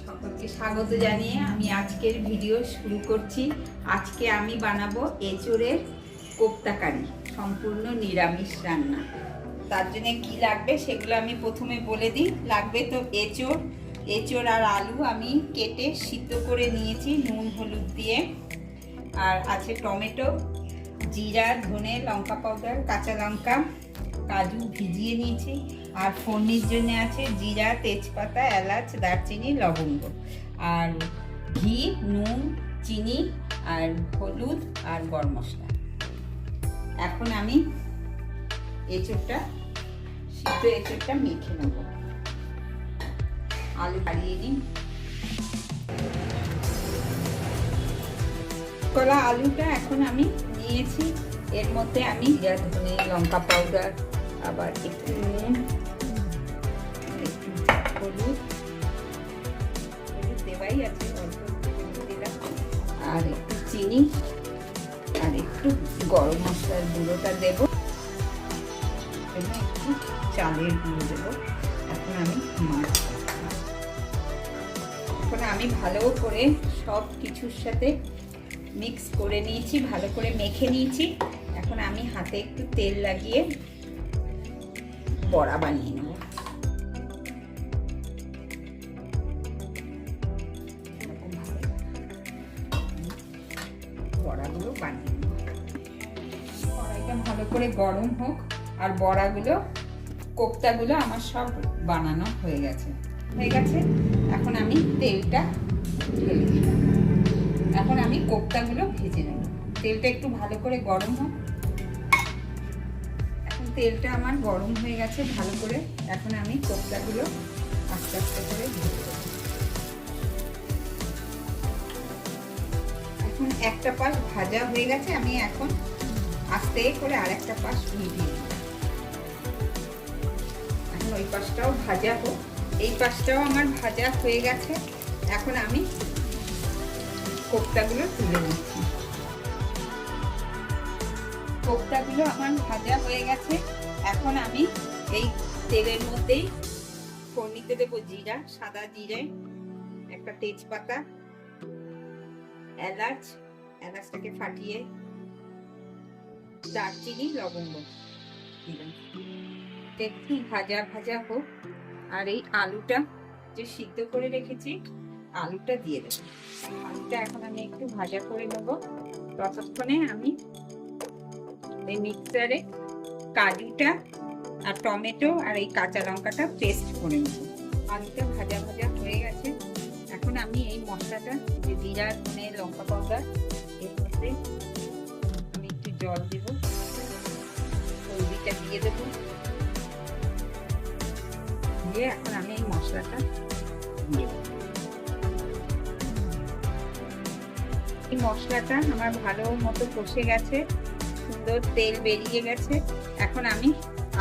সকলকে স্বাগত জানিয়ে আমি আজকের ভিডিও শুরু করছি। আজকে আমি বানাবো এঁচোড়ের কোপ্তা কারি, সম্পূর্ণ নিরামিষ রান্না। তার জন্য কি লাগবে সেগুলো আমি প্রথমে বলে দিই। লাগবে তো এঁচোড় আর আলু আমি কেটে সিদ্ধ করে নিয়েছি নুন হলুদ দিয়ে। আর আছে টমেটো, জিরা, ধনে, লঙ্কা পাউডার, কাঁচা লঙ্কা, কাজু ভিজিয়ে নিয়েছি। আর ফোড়নির জন্য আছে জিরা, তেজপাতা, এলাচ, দারচিনি, লবঙ্গ, আর ঘি, নুন, চিনি, আর হলুদ, আর গরম মশলা। এখন আমি সিদ্ধ এঁচোড়টা মেখে নেব। আলু বাড়িয়ে নিই। কলা আলুটা এখন আমি নিয়েছি। এর মধ্যে আমি জিরা, ধনে, লঙ্কা পাউডার, আবার একটু নুন, একটু হলুদ দেওয়াই আছে, অল্প দিলাম, আর একটু চিনি, আর একটু গরম মশলার গুঁড়োটা দেবো, একটু চালের গুঁড়ো দেবো। এখন আমি ভালো করে সব কিছুর সাথে মিক্স করে নিয়েছি, ভালো করে মেখে নিয়েছি। এখন আমি হাতে একটু তেল লাগিয়ে বড়া বানিয়ে নেব। বড়াগুলো বানিয়ে নেব। কড়াইটা ভালো করে গরম হোক। আর বড়াগুলো, কোপ্তাগুলো আমার সব বানানো হয়ে গেছে। এখন আমি তেলটা ঢেলে দিই। এখন আমি কোপ্তাগুলো ভেজে নেব। তেলটা একটু ভালো করে গরম হোক। এখন তেলটা আমার গরম হয়ে গেছে ভালো করে। এখন আমি কোপ্তাগুলো আস্তে আস্তে করে ভেজে দেব। এখন একটা পাশ ভাজা হয়ে গেছে, আমি এখন আস্তে করে আরেকটা পাশ উল্টিয়ে দিই। এখন ওই পাশটাও ভাজা হোক। এই পাশটাও আমার ভাজা হয়ে গেছে। এখন আমি কোপ্তাগুলো তুলে নিচ্ছি। কোপ্তাগুলো আমার ভাজা হয়ে গেছে। এখন আমি এই তেলের মধ্যেই ফোড়নিতে দেবো জিরা, সাদা জিরে, একটা তেজপাতা, এলাচটাকে ফাটিয়ে, দারচিনি, লবঙ্গ দিলাম। একটু ভাজা ভাজা হোক। আর এই আলুটা যে সিদ্ধ করে রেখেছি, আলুটা দিয়ে দেবো। আলুটা এখন আমি একটু ভাজা করে নেব। ততক্ষণে আমি এই মিক্সারে কাজুটা আর টমেটো আর এই কাঁচা লঙ্কাটা পেস্ট করে নেব। আলুটা ভাজা ভাজা হয়ে গেছে। এখন আমি এই মশলাটা, যে জিরা, ধনে, লঙ্কা পাউডার, এর মধ্যে আমি একটু জল দেব, হলদিটা দিয়ে দেবো। দিয়ে এখন আমি এই মশলাটা দিয়ে দেব। এই মশলাটা আমার ভালো মতো কষে গেছে, সুন্দর তেল বেরিয়ে গেছে। এখন আমি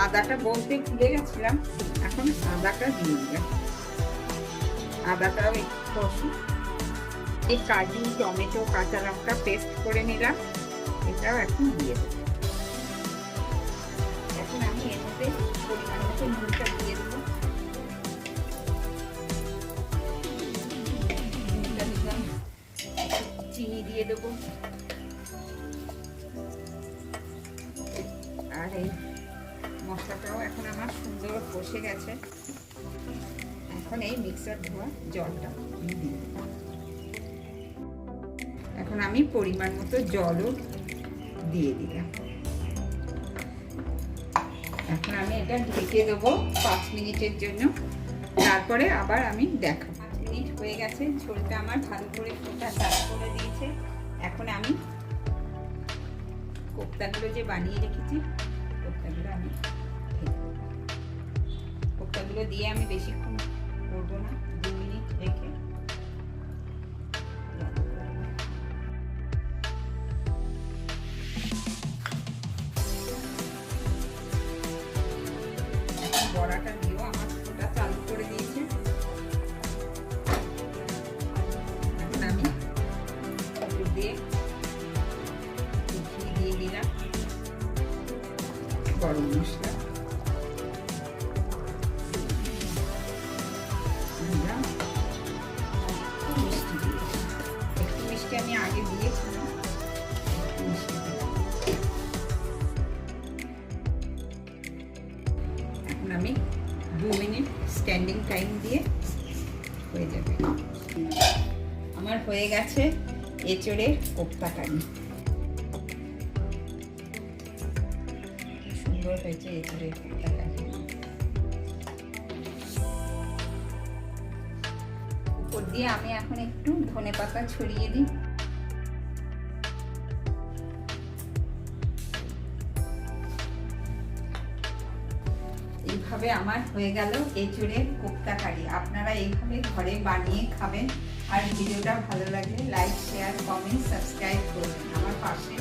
আদাটা বলতে ভুলে গেছিলাম, এখন আদাটা দিয়ে দিলাম। আদাটাও একটু কষি। এই কাজু, টমেটো, কাঁচা লঙ্কা পেস্ট করে নিলাম, এটাও এখন দিয়ে দেব। এখন আমি এর মধ্যে পরিমাণ মতো নুনটা দিয়ে দেবো। চিনি দিয়ে দেবো। আর এই মশলাটাও এখন আমার সুন্দর কষে গেছে। এখন এই মিক্সার ধোয়া জলটা দিয়ে দেবো। এখন আমি পরিমাণ মতো জলও দিয়ে দিলাম। এখন আমি এটা ঢেকে দেবো 5 মিনিটের জন্য। তারপরে আবার আমি দেখাবো। 5 মিনিট হয়ে গেছে, ঝোলটা আমার ভালো করে ফোটা চালু করে দিয়েছে। এখন আমি কোপ্তাগুলো যে বানিয়ে রেখেছি, কোপ্তাগুলো দিয়ে আমি বেশিক্ষণ করবো না, 2 মিনিট রেখে বড়াটা দিয়েও আমার ফোটা চালু করে দিয়েছে। এখন আমি দিয়ে ঘি দিয়ে দিলাম, গরম মশলা, আমি 2 মিনিট স্ট্যান্ডিং টাইম দিয়ে হয়ে যাবে। আমার হয়ে গেছে এঁচোড়ের কোপ্তা কারি। কি সুন্দর হয়েছে এঁচোড়ের কোপ্তা কারি। উপর দিয়ে আমি এখন একটু ধনেপাতা ছড়িয়ে দিই। এইভাবে আমার হয়ে গেল এঁচোড়ের কোপ্তা কারি। আপনারা এইভাবে ঘরে বানিয়ে খাবেন। আর ভিডিওটা ভালো লাগলে লাইক, শেয়ার, কমেন্ট, সাবস্ক্রাইব করবেন। আমার পাশে